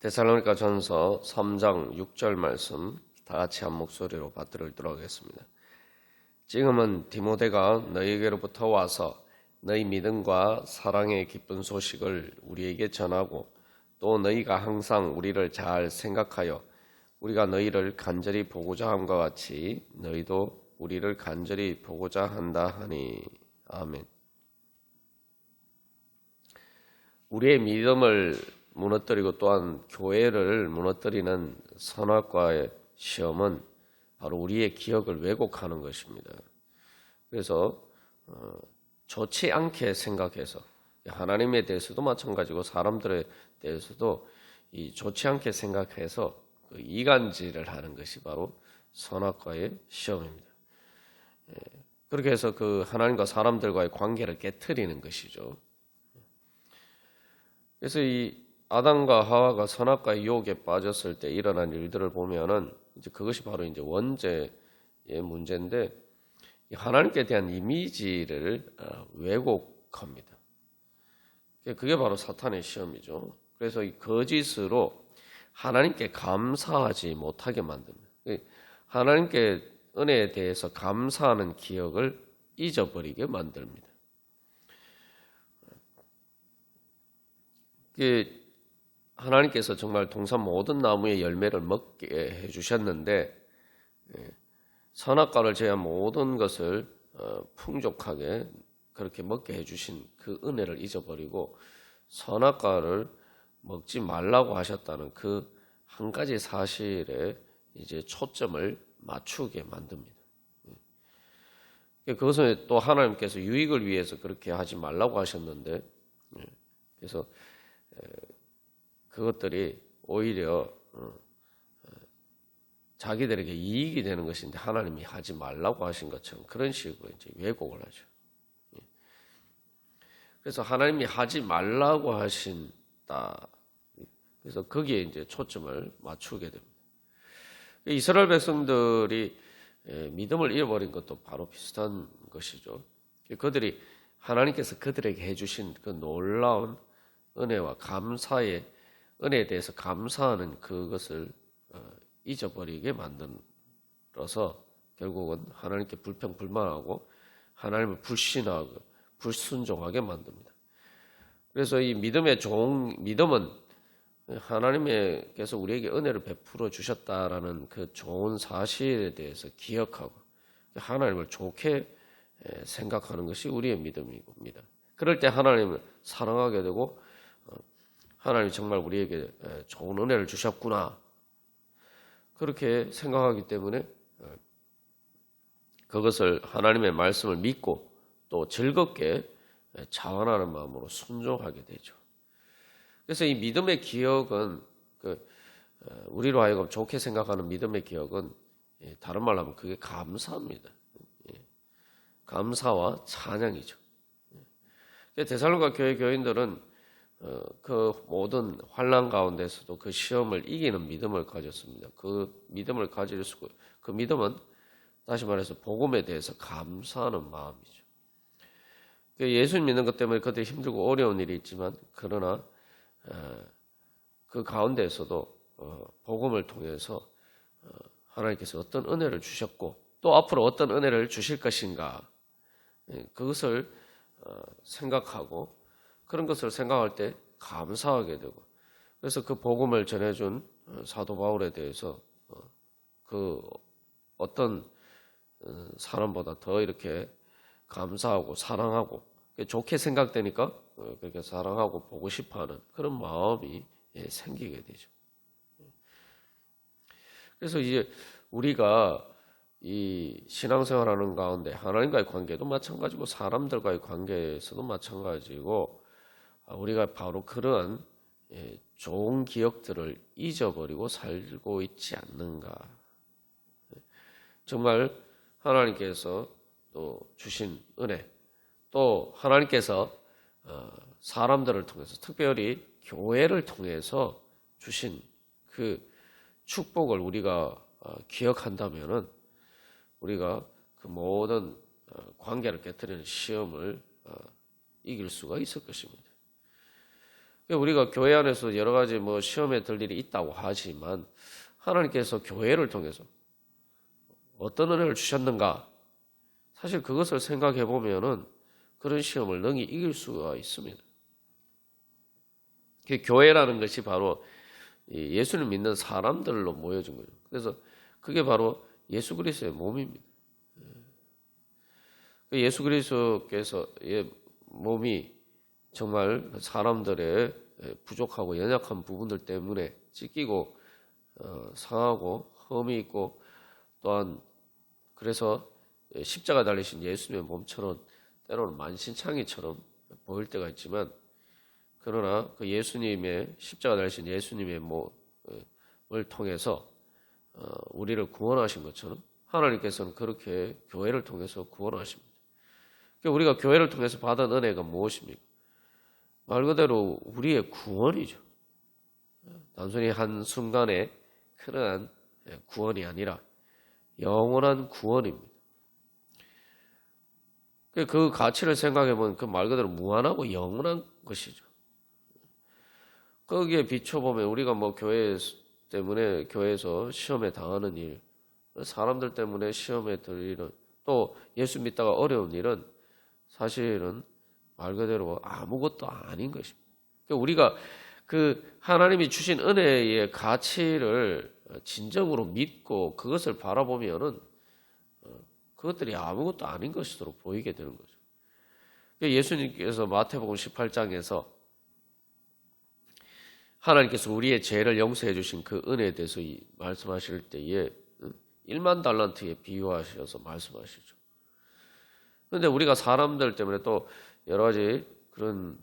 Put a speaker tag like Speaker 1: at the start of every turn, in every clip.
Speaker 1: 데살로니가 전서 3장 6절 말씀 다 같이 한 목소리로 받들도록 하겠습니다. 지금은 디모데가 너희에게로부터 와서 너희 믿음과 사랑의 기쁜 소식을 우리에게 전하고 또 너희가 항상 우리를 잘 생각하여 우리가 너희를 간절히 보고자 함과 같이 너희도 우리를 간절히 보고자 한다 하니. 아멘. 우리의 믿음을 무너뜨리고 또한 교회를 무너뜨리는 선악과의 시험은 바로 우리의 기억을 왜곡하는 것입니다. 그래서 좋지 않게 생각해서 하나님에 대해서도 마찬가지고 사람들에 대해서도 이 좋지 않게 생각해서 그 이간질을 하는 것이 바로 선악과의 시험입니다. 그렇게 해서 그 하나님과 사람들과의 관계를 깨트리는 것이죠. 그래서 이 아담과 하와가 선악과의 유혹에 빠졌을 때 일어난 일들을 보면은 이제 그것이 바로 이제 원죄의 문제인데 하나님께 대한 이미지를 왜곡합니다. 그게 바로 사탄의 시험이죠. 그래서 이 거짓으로 하나님께 감사하지 못하게 만듭니다. 하나님께 은혜에 대해서 감사하는 기억을 잊어버리게 만듭니다. 하나님께서 정말 동산 모든 나무의 열매를 먹게 해주셨는데 선악과를 제외한 모든 것을 풍족하게 그렇게 먹게 해주신 그 은혜를 잊어버리고 선악과를 먹지 말라고 하셨다는 그 한 가지 사실에 이제 초점을 맞추게 만듭니다. 그것은 또 하나님께서 유익을 위해서 그렇게 하지 말라고 하셨는데 그래서 그것들이 오히려 자기들에게 이익이 되는 것인데 하나님이 하지 말라고 하신 것처럼 그런 식으로 이제 왜곡을 하죠. 그래서 하나님이 하지 말라고 하신다. 그래서 거기에 이제 초점을 맞추게 됩니다. 이스라엘 백성들이 믿음을 잃어버린 것도 바로 비슷한 것이죠. 그들이 하나님께서 그들에게 해주신 그 놀라운 은혜와 감사의 은혜에 대해서 감사하는 그것을 잊어버리게 만들어서 결국은 하나님께 불평불만하고 하나님을 불신하고 불순종하게 만듭니다. 그래서 이 믿음은 하나님께서 우리에게 은혜를 베풀어 주셨다라는 그 좋은 사실에 대해서 기억하고 하나님을 좋게 생각하는 것이 우리의 믿음입니다. 그럴 때 하나님을 사랑하게 되고 하나님이 정말 우리에게 좋은 은혜를 주셨구나 그렇게 생각하기 때문에 그것을 하나님의 말씀을 믿고 또 즐겁게 자원하는 마음으로 순종하게 되죠. 그래서 이 믿음의 기억은 우리로 하여금 좋게 생각하는 믿음의 기억은 다른 말로 하면 그게 감사입니다. 감사와 찬양이죠. 데살로니가 교회 교인들은 그 모든 환난 가운데서도 그 시험을 이기는 믿음을 가졌습니다. 그 믿음을 가질 수, 그 믿음은 다시 말해서 복음에 대해서 감사하는 마음이죠. 예수님 믿는 것 때문에 그들이 힘들고 어려운 일이 있지만 그러나 그 가운데에서도 복음을 통해서 하나님께서 어떤 은혜를 주셨고 또 앞으로 어떤 은혜를 주실 것인가 그것을 생각하고 그런 것을 생각할 때 감사하게 되고 그래서 그 복음을 전해준 사도 바울에 대해서 그 어떤 사람보다 더 이렇게 감사하고 사랑하고 좋게 생각되니까 그렇게 사랑하고 보고 싶어하는 그런 마음이 생기게 되죠. 그래서 이제 우리가 이 신앙생활하는 가운데 하나님과의 관계도 마찬가지고 사람들과의 관계에서도 마찬가지고 우리가 바로 그런 좋은 기억들을 잊어버리고 살고 있지 않는가. 정말 하나님께서 또 주신 은혜 또 하나님께서 사람들을 통해서 특별히 교회를 통해서 주신 그 축복을 우리가 기억한다면은 우리가 그 모든 관계를 깨뜨리는 시험을 이길 수가 있을 것입니다. 우리가 교회 안에서 여러 가지 뭐 시험에 들 일이 있다고 하지만 하나님께서 교회를 통해서 어떤 은혜를 주셨는가? 사실 그것을 생각해 보면은 그런 시험을 능히 이길 수가 있습니다. 교회라는 것이 바로 예수를 믿는 사람들로 모여진 거죠. 그래서 그게 바로 예수 그리스도의 몸입니다. 예수 그리스도께서의 몸이 정말 사람들의 부족하고 연약한 부분들 때문에 찢기고 상하고 흠이 있고, 또한 그래서 십자가 달리신 예수님의 몸처럼 때로는 만신창이처럼 보일 때가 있지만, 그러나 그 예수님의 십자가 달리신 예수님의 몸을 통해서 우리를 구원하신 것처럼 하나님께서는 그렇게 교회를 통해서 구원하십니다. 우리가 교회를 통해서 받은 은혜가 무엇입니까? 말 그대로 우리의 구원이죠. 단순히 한순간의 그러한 구원이 아니라 영원한 구원입니다. 그 가치를 생각해보면 그 말 그대로 무한하고 영원한 것이죠. 거기에 비춰보면 우리가 교회 때문에 교회에서 시험에 당하는 일, 사람들 때문에 시험에 들 일은, 또 예수 믿다가 어려운 일은 사실은 말 그대로 아무것도 아닌 것입니다. 우리가 그 하나님이 주신 은혜의 가치를 진정으로 믿고 그것을 바라보면은 그것들이 아무것도 아닌 것으로 보이게 되는 거죠. 예수님께서 마태복음 18장에서 하나님께서 우리의 죄를 용서해 주신 그 은혜에 대해서 말씀하실 때에 1만 달란트에 비유하셔서 말씀하시죠. 그런데 우리가 사람들 때문에 또 여러 가지 그런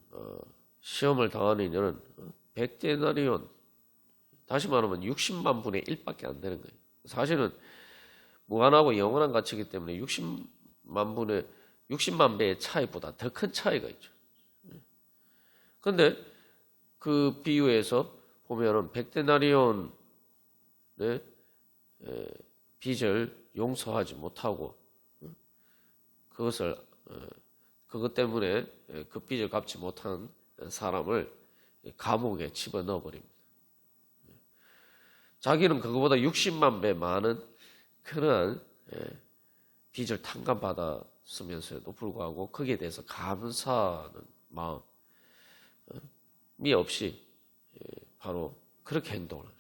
Speaker 1: 시험을 당하는 일은 100데나리온, 다시 말하면 60만 분의 1밖에 안 되는 거예요. 사실은 무한하고 영원한 가치이기 때문에 60만 배의 차이보다 더 큰 차이가 있죠. 그런데 그 비유에서 보면은 100데나리온의 빚을 용서하지 못하고 그것 때문에 그 빚을 갚지 못한 사람을 감옥에 집어넣어 버립니다. 자기는 그거보다 60만 배 많은 그러한 빚을 탕감받았으면서도 불구하고 거기에 대해서 감사하는 마음이 없이 바로 그렇게 행동을 하죠.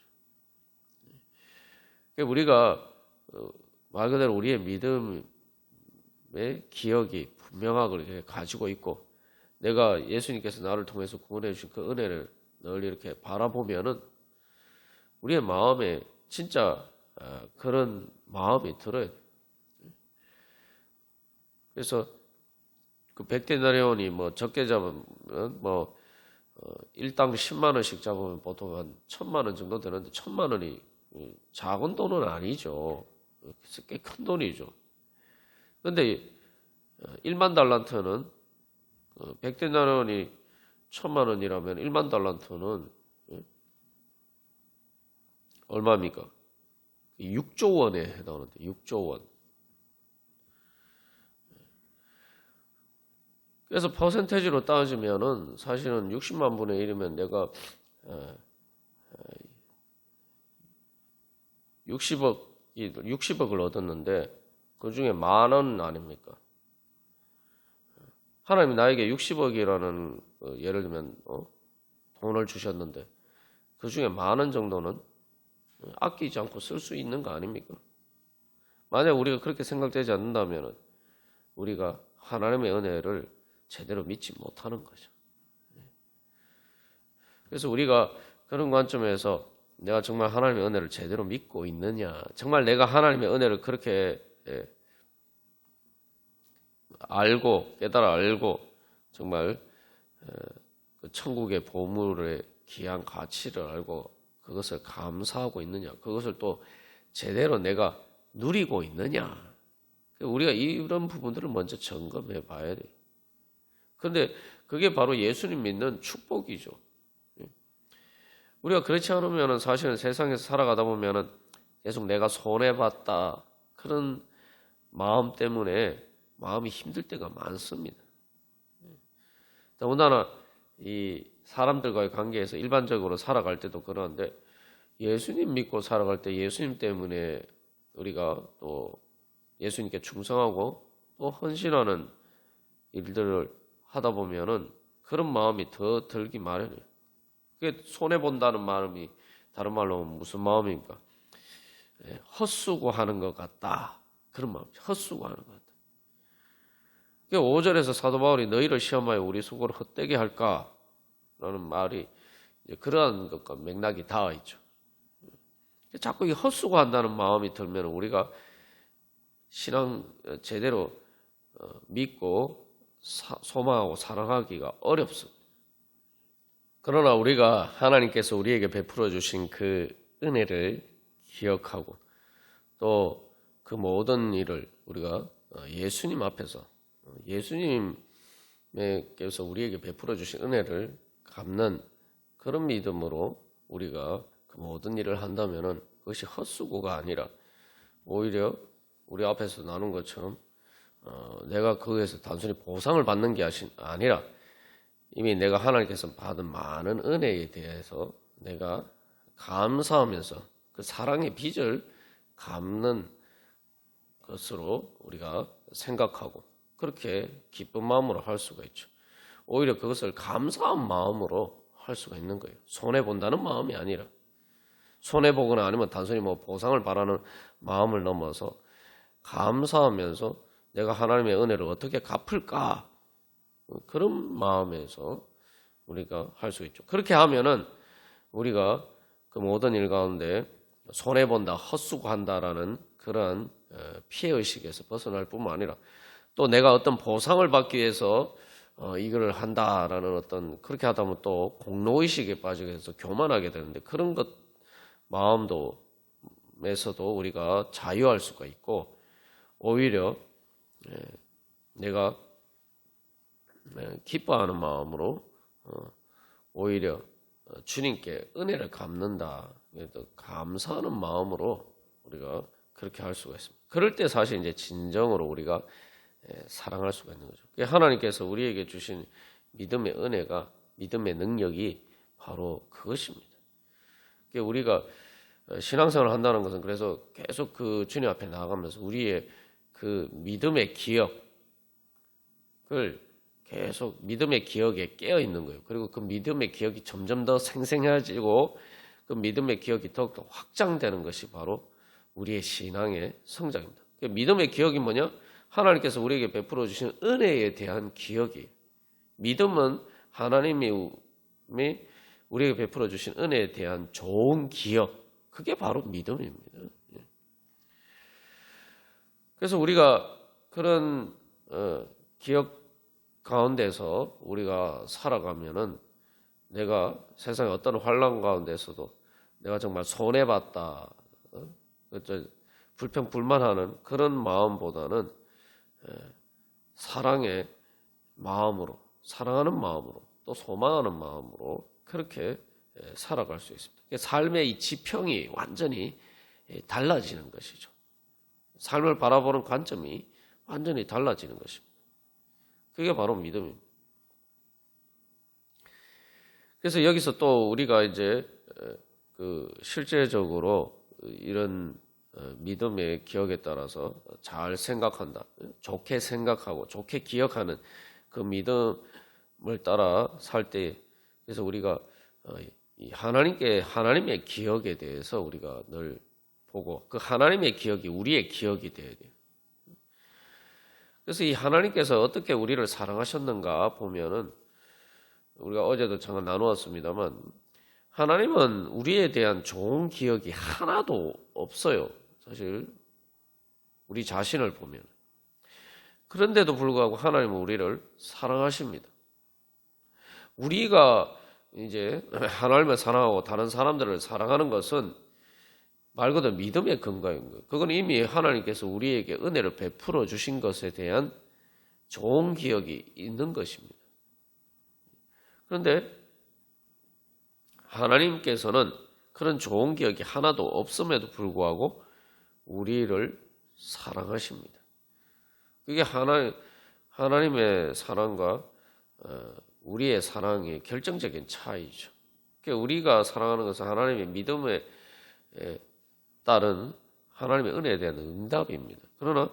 Speaker 1: 우리가 말 그대로 우리의 믿음의 기억이 분명하게 가지고 있고, 내가 예수님께서 나를 통해서 구원해 주신 그 은혜를 늘 이렇게 바라보면은 우리의 마음에 진짜 그런 마음이 들어요. 그래서 그 100데나리온이 적게 잡으면 일당 10만 원씩 잡으면 보통 한 1,000만 원 정도 되는데 1,000만 원이 작은 돈은 아니죠. 꽤 큰 돈이죠. 그런데 1만 달란트는 100데나리온이 1,000만 원이라면 1만 달란트는 얼마입니까? 6조 원에 해당하는데 6조 원. 그래서 퍼센테이지로 따지면은 사실은 60만 분의 1이면 내가 60억을 얻었는데 그 중에 10,000원 아닙니까? 하나님이 나에게 60억이라는 예를 들면 돈을 주셨는데 그 중에 10,000원 정도는 아끼지 않고 쓸 수 있는 거 아닙니까? 만약 우리가 그렇게 생각되지 않는다면 우리가 하나님의 은혜를 제대로 믿지 못하는 거죠. 그래서 우리가 그런 관점에서 내가 정말 하나님의 은혜를 제대로 믿고 있느냐, 정말 내가 하나님의 은혜를 그렇게 알고 깨달아 알고 정말 그 천국의 보물의 귀한 가치를 알고 그것을 감사하고 있느냐, 그것을 또 제대로 내가 누리고 있느냐, 우리가 이런 부분들을 먼저 점검해 봐야 돼요. 그런데 그게 바로 예수님 믿는 축복이죠. 우리가 그렇지 않으면 사실은 세상에서 살아가다 보면 계속 내가 손해봤다 그런 마음 때문에 마음이 힘들 때가 많습니다. 더군다나 이 사람들과의 관계에서 일반적으로 살아갈 때도 그러는데 예수님 믿고 살아갈 때 예수님 때문에 우리가 또 예수님께 충성하고 또 헌신하는 일들을 하다 보면은 그런 마음이 더 들기 마련이에요. 그게 손해본다는 마음이 다른 말로 무슨 마음입니까? 헛수고하는 것 같다. 그런 마음, 헛수고하는 것 같다. 5절에서 사도 바울이 너희를 시험하여 우리 수고를 헛되게 할까라는 말이 그러한 것과 맥락이 닿아 있죠. 자꾸 이 헛수고한다는 마음이 들면 우리가 신앙 제대로 믿고 소망하고 사랑하기가 어렵습니다. 그러나 우리가 하나님께서 우리에게 베풀어 주신 그 은혜를 기억하고 또 그 모든 일을 우리가 예수님 앞에서 예수님께서 우리에게 베풀어 주신 은혜를 갚는 그런 믿음으로 우리가 그 모든 일을 한다면은 그것이 헛수고가 아니라 오히려 우리 앞에서 나눈 것처럼 내가 거기에서 단순히 보상을 받는 게 아니라 이미 내가 하나님께서 받은 많은 은혜에 대해서 내가 감사하면서 그 사랑의 빚을 갚는 것으로 우리가 생각하고 그렇게 기쁜 마음으로 할 수가 있죠. 오히려 그것을 감사한 마음으로 할 수가 있는 거예요. 손해본다는 마음이 아니라 손해보거나 아니면 단순히 뭐 보상을 바라는 마음을 넘어서 감사하면서 내가 하나님의 은혜를 어떻게 갚을까 그런 마음에서 우리가 할 수 있죠. 그렇게 하면은 우리가 그 모든 일 가운데 손해본다, 헛수고한다라는 그런 피해의식에서 벗어날 뿐만 아니라 또 내가 어떤 보상을 받기 위해서 이걸 한다라는 어떤 그렇게 하다 보면 또 공로의식에 빠지게 해서 교만하게 되는데 그런 것 마음도 에서도 우리가 자유할 수가 있고 오히려 내가 기뻐하는 마음으로 오히려 주님께 은혜를 갚는다. 감사하는 마음으로 우리가 그렇게 할 수가 있습니다. 그럴 때 사실 이제 진정으로 우리가 사랑할 수가 있는 거죠. 하나님께서 우리에게 주신 믿음의 은혜가 믿음의 능력이 바로 그것입니다. 우리가 신앙생활을 한다는 것은 그래서 계속 그 주님 앞에 나아가면서 우리의 그 믿음의 기억을 계속 믿음의 기억에 깨어 있는 거예요. 그리고 그 믿음의 기억이 점점 더 생생해지고 그 믿음의 기억이 더욱더 확장되는 것이 바로 우리의 신앙의 성장입니다. 믿음의 기억이 뭐냐? 하나님께서 우리에게 베풀어 주신 은혜에 대한 기억이에요. 믿음은 하나님이 우리에게 베풀어 주신 은혜에 대한 좋은 기억, 그게 바로 믿음입니다. 그래서 우리가 그런 기억 가운데서 우리가 살아가면은 내가 세상의 어떤 환난 가운데서도 내가 정말 손해봤다, 불평불만하는 그런 마음보다는 사랑의 마음으로, 사랑하는 마음으로, 또 소망하는 마음으로 그렇게 살아갈 수 있습니다. 삶의 이 지평이 완전히 달라지는 것이죠. 삶을 바라보는 관점이 완전히 달라지는 것입니다. 그게 바로 믿음입니다. 그래서 여기서 또 우리가 이제 그 실제적으로 이런 믿음의 기억에 따라서 잘 생각한다, 좋게 생각하고 좋게 기억하는 그 믿음을 따라 살 때, 그래서 우리가 하나님의 기억에 대해서 우리가 늘 보고 그 하나님의 기억이 우리의 기억이 돼야 돼요. 그래서 이 하나님께서 어떻게 우리를 사랑하셨는가 보면은 우리가 어제도 잠깐 나누었습니다만 하나님은 우리에 대한 좋은 기억이 하나도 없어요. 사실 우리 자신을 보면. 그런데도 불구하고 하나님은 우리를 사랑하십니다. 우리가 이제 하나님을 사랑하고 다른 사람들을 사랑하는 것은 말 그대로 믿음의 근거인 거예요. 그건 이미 하나님께서 우리에게 은혜를 베풀어 주신 것에 대한 좋은 기억이 있는 것입니다. 그런데 하나님께서는 그런 좋은 기억이 하나도 없음에도 불구하고 우리를 사랑하십니다. 그게 하나님의 사랑과 우리의 사랑의 결정적인 차이죠. 그러니까 우리가 사랑하는 것은 하나님의 믿음에 따른 하나님의 은혜에 대한 응답입니다. 그러나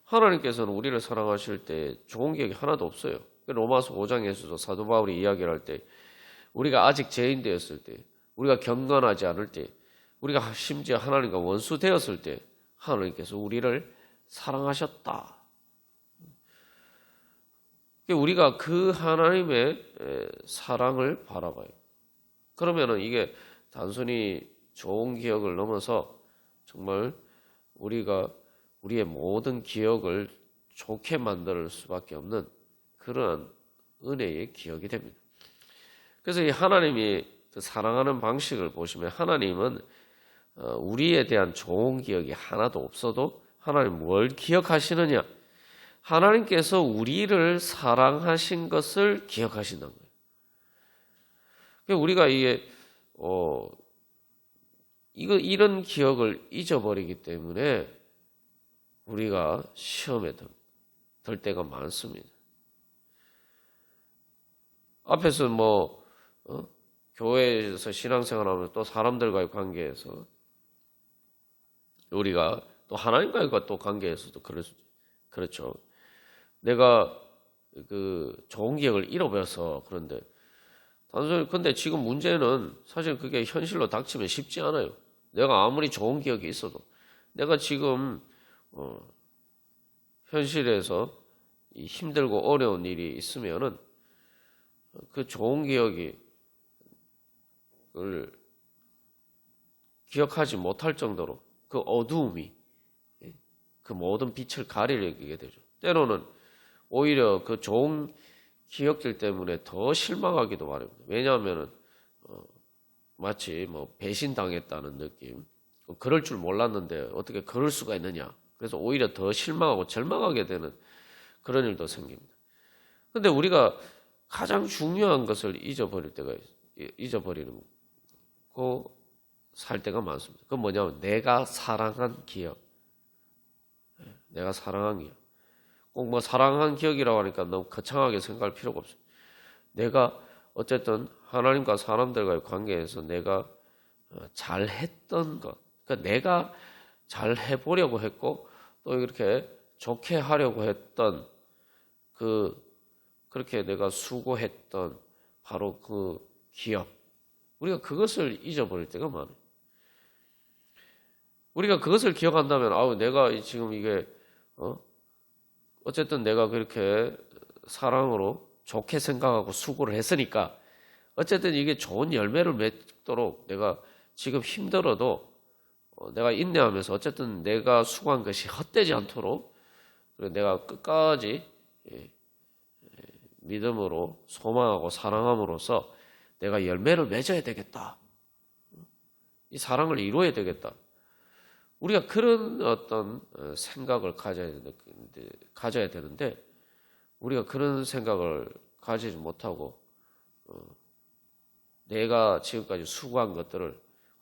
Speaker 1: 하나님께서는 우리를 사랑하실 때 좋은 기억이 하나도 없어요. 로마서 5장에서도 사도 바울이 이야기를 할 때 우리가 아직 죄인 되었을 때, 우리가 경건하지 않을 때, 우리가 심지어 하나님과 원수 되었을 때 하나님께서 우리를 사랑하셨다. 우리가 그 하나님의 사랑을 바라봐요. 그러면은 이게 단순히 좋은 기억을 넘어서 정말 우리가 우리의 모든 기억을 좋게 만들 수밖에 없는 그러한 은혜의 기억이 됩니다. 그래서 이 하나님이 그 사랑하는 방식을 보시면 하나님은 우리에 대한 좋은 기억이 하나도 없어도 하나님 뭘 기억하시느냐? 하나님께서 우리를 사랑하신 것을 기억하신다는 거예요. 그러니까 우리가 이런 기억을 잊어버리기 때문에 우리가 시험에 들 때가 많습니다. 앞에서 교회에서 신앙생활하면 또 사람들과의 관계에서 우리가 또 하나님과의 또 관계에서도 그렇죠. 내가 그 좋은 기억을 잃어버려서 그런데 근데 지금 문제는 사실 그게 현실로 닥치면 쉽지 않아요. 내가 아무리 좋은 기억이 있어도 내가 지금 현실에서 힘들고 어려운 일이 있으면은 그 좋은 기억을 기억하지 못할 정도로 그 어두움이 그 모든 빛을 가리게 되죠. 때로는 오히려 그 좋은 기억들 때문에 더 실망하기도 마련입니다. 왜냐하면은 마치 배신당했다는 느낌. 그럴 줄 몰랐는데 어떻게 그럴 수가 있느냐. 그래서 오히려 더 실망하고 절망하게 되는 그런 일도 생깁니다. 그런데 우리가 가장 중요한 것을 잊어버리는 살 때가 많습니다. 그건 뭐냐면 내가 사랑한 기억. 내가 사랑한 기억. 꼭 사랑한 기억이라고 하니까 너무 거창하게 생각할 필요가 없어요. 내가 어쨌든 하나님과 사람들과의 관계에서 내가 잘했던 것. 그러니까 내가 잘 해보려고 했고 또 이렇게 좋게 하려고 했던 그렇게 내가 수고했던 바로 그 기억. 우리가 그것을 잊어버릴 때가 많아요. 우리가 그것을 기억한다면 내가 지금 이게 어쨌든 내가 그렇게 사랑으로 좋게 생각하고 수고를 했으니까 어쨌든 이게 좋은 열매를 맺도록 내가 지금 힘들어도 내가 인내하면서 어쨌든 내가 수고한 것이 헛되지 않도록 내가 끝까지 믿음으로 소망하고 사랑함으로써 내가 열매를 맺어야 되겠다. 이 사랑을 이루어야 되겠다. 우리가 그런 어떤 생각을 가져야 되는데 우리가 그런 생각을 가지지 못하고 내가 지금까지 수고한 것들을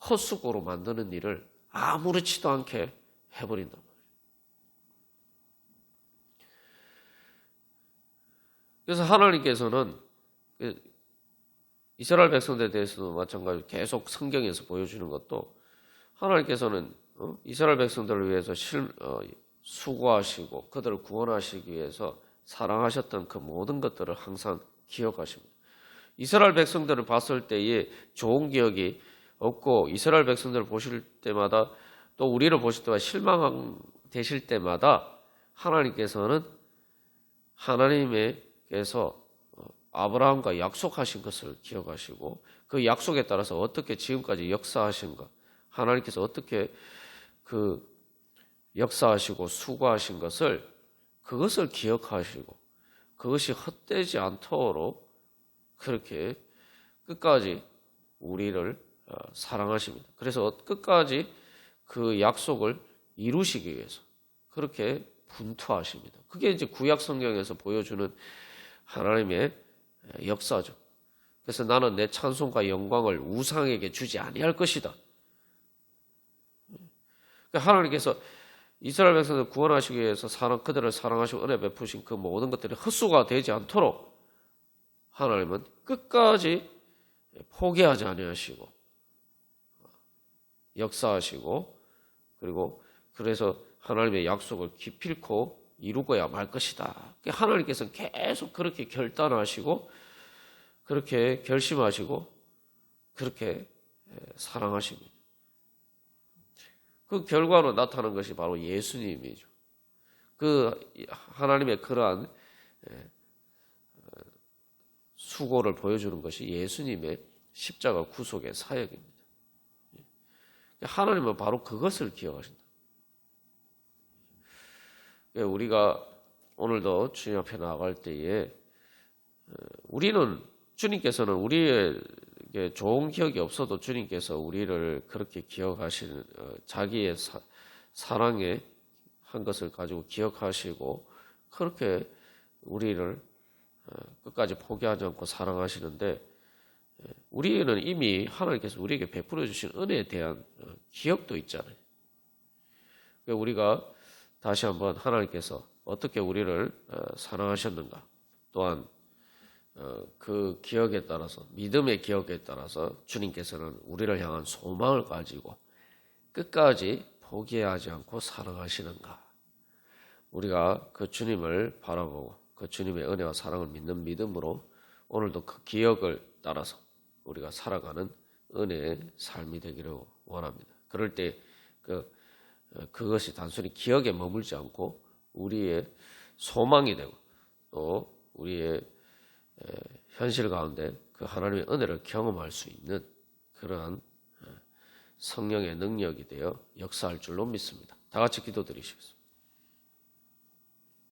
Speaker 1: 헛수고로 만드는 일을 아무렇지도 않게 해버린단 말이에요. 그래서 하나님께서는 이스라엘 백성들에 대해서도 마찬가지로 계속 성경에서 보여주는 것도 하나님께서는 이스라엘 백성들을 위해서 수고하시고 그들을 구원하시기 위해서 사랑하셨던 그 모든 것들을 항상 기억하십니다. 이스라엘 백성들을 봤을 때에 좋은 기억이 없고 이스라엘 백성들을 보실 때마다 또 우리를 보실 때마다 실망되실 때마다 하나님께서는 하나님께서 아브라함과 약속하신 것을 기억하시고 그 약속에 따라서 어떻게 지금까지 역사하신가 하나님께서 어떻게 그 역사하시고 수고하신 그것을 기억하시고 그것이 헛되지 않도록 그렇게 끝까지 우리를 사랑하십니다. 그래서 끝까지 그 약속을 이루시기 위해서 그렇게 분투하십니다. 그게 이제 구약 성경에서 보여주는 하나님의 역사죠. 그래서 나는 내 찬송과 영광을 우상에게 주지 아니할 것이다. 하나님께서 이스라엘 백성을 구원하시기 위해서 그들을 사랑하시고 은혜 베푸신 그 모든 것들이 헛수가 되지 않도록 하나님은 끝까지 포기하지 아니하시고 역사하시고, 그리고 그래서 하나님의 약속을 기필코 이루고야 말 것이다. 하나님께서는 계속 그렇게 결단하시고 그렇게 결심하시고 그렇게 사랑하십니다. 그 결과로 나타난 것이 바로 예수님이죠. 그 하나님의 그러한 수고를 보여주는 것이 예수님의 십자가 구속의 사역입니다. 하나님은 바로 그것을 기억하신다. 우리가 오늘도 주님 앞에 나아갈 때에 주님께서는 우리에게 좋은 기억이 없어도 주님께서 우리를 그렇게 기억하시는, 자기의 사랑에 한 것을 가지고 기억하시고 그렇게 우리를 끝까지 포기하지 않고 사랑하시는데, 우리는 이미 하나님께서 우리에게 베풀어 주신 은혜에 대한 기억도 있잖아요. 우리가 다시 한번 하나님께서 어떻게 우리를 사랑하셨는가, 또한 그 기억에 따라서, 믿음의 기억에 따라서 주님께서는 우리를 향한 소망을 가지고 끝까지 포기하지 않고 사랑하시는가, 우리가 그 주님을 바라보고 그 주님의 은혜와 사랑을 믿는 믿음으로 오늘도 그 기억을 따라서 우리가 살아가는 은혜의 삶이 되기를 원합니다. 그럴 때 그것이 단순히 기억에 머물지 않고 우리의 소망이 되고 또 우리의 현실 가운데 그 하나님의 은혜를 경험할 수 있는 그러한 성령의 능력이 되어 역사할 줄로 믿습니다. 다 같이 기도드리시겠습니다.